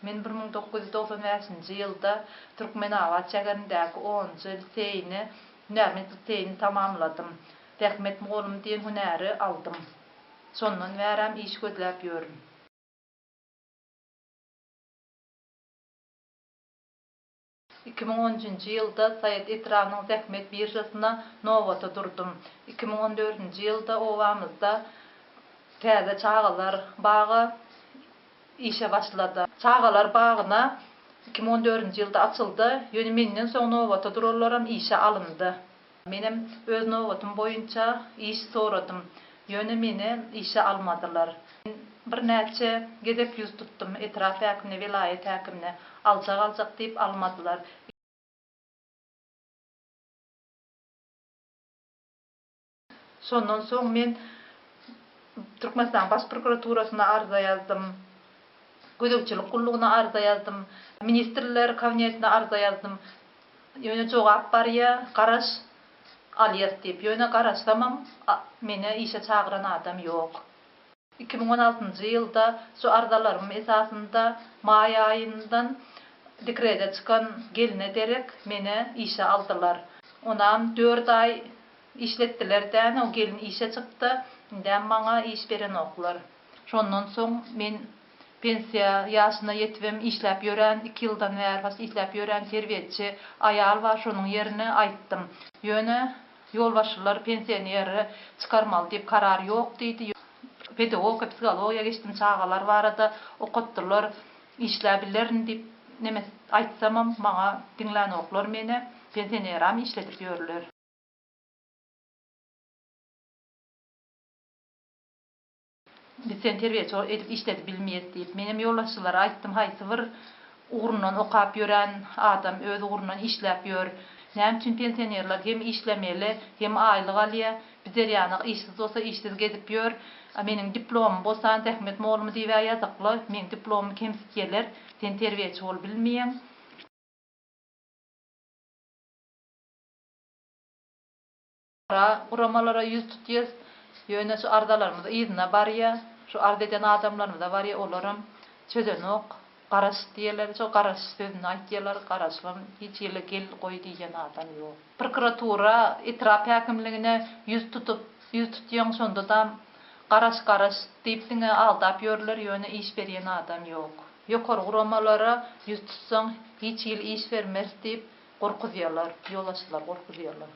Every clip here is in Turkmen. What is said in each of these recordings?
Men 1995 ýylda Türkmenabat şäherindäki 10-njy liseyni, hünärmet liseyni tamamladym. Rahmet moğlum diýen hünäri aldym. Sondan bäram iş gözläp ýörüm. 2010-njy ýylda Saýat Etranyň Zähmet birjasyna nowata durdum. 2014-njy ýylda owamyzda täze çagalar bagy işe başlady. Çagalar bagyna 2014-njy ýylda açyldy. Ýöne menden soň nowata durarlaram işe alındy. Menim öz nowatym boýunça iş soradym. Ýöne meni işe almadylar. Bir näçe gezep ýüz tutdum. Etraf häkimine, vilayet häkimine aljak diýip almadylar. Sondan soň men Türkmenistan Baş Prokuraturasyna arza ýazdym. Gödekçilik gullugyna arza ýazdym. Ministrler kabinetine arza ýazdym. Ýöne jogap barýa, garaş alýas diýip. Ýöne garaşsamam meni işe çagyran adam ýok. 2016-njy ýylda şu arzalarym esasynda may aýyndan dekrede çykan gelin ederek meni işe aldylar. Onam 4 ay işletdiler-dän o gelin işe çykdy. Indän maňa iş beren oklar. Şondan soň men pensiya ýaşyna ýetibem, işläp ýören 2 ýyldan bäri işläp ýören terbiýetçi aýal bar, şonuň ýerine aýtdym. Ýöne ýolbaşçylar pensionieri çykarmaly diýip karar ýok diýdi. Pedagog, psihologiýa geçdim, çagalar barada okutdylar, işläbileriň diýip neme aýtsamam maňa diňlän oklar meni pensioneram işletip ýörler. Biz sen terbiýetçi edip işletip bilmeýiz diýip menim ýoldaşçylara aýtdym, haýsy bir ugrundan okap ýören adam öz ugrundan işläp ýör. Näme üçin pensionerler hem işlemeli, hem aýlyk alýar. Bizler ýany işsiz bolsa işsiz gezip ýör. Meniň diplomum bolsa Zähmet moğlum diýip ýazykly, men diplomumy kemsitýärler, sen terbiýetçi bolup bilmeýäň. Uramalara ýüz tutýas, ýöne şu ardalarymyz ýyzyna barýa, şu arda eden adamlarymyz da barýa, olaram çözenok, garaş diýerler, şu garaş sözüni aýtýarlar, garaşlym hiç ýerle gel goý diýen adam ýok. Prokuratura etraf häkimligine ýüz tutýan şonda da garaş diýip diňe aldap ýörler, ýöne iş berýän adam ýok. Ýokary uramalara ýüz tutsaň hiç ýyl iş bermez diýip gorkuzýarlar, ýoldaşlar gorkuzýarlar.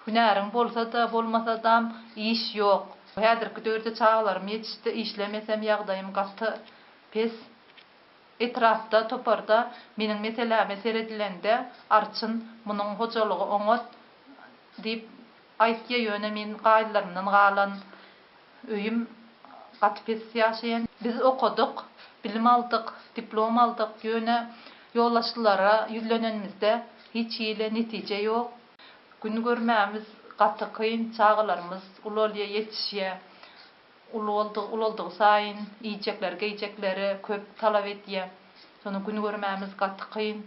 Hünäriň bolsa da, bolmasa da iş ýok. Häzirki döwürde çagalarym ýetişdi, işlemesem ýagdaýym gaty pes. Etrafda, toparda meniň meseleme seredilende arçyn munyň hojalygy oňat diýip aýtýa, ýöne men gaýdalarymdan galan öýüm gaty pes ýaşaýan. Biz okuduk, bilim aldyk, diplom aldyk, ýöne ýoldaşlara ýüzlenenimizde hiç ýyle netije ýok. Gün görmämiz gaty kyn, çagalarymız ulolýa ýetişýär. Uloldygy saýyn iýjekleri, geýjekleri köp talap edýär. Şonu gün görmämiz gaty kyn.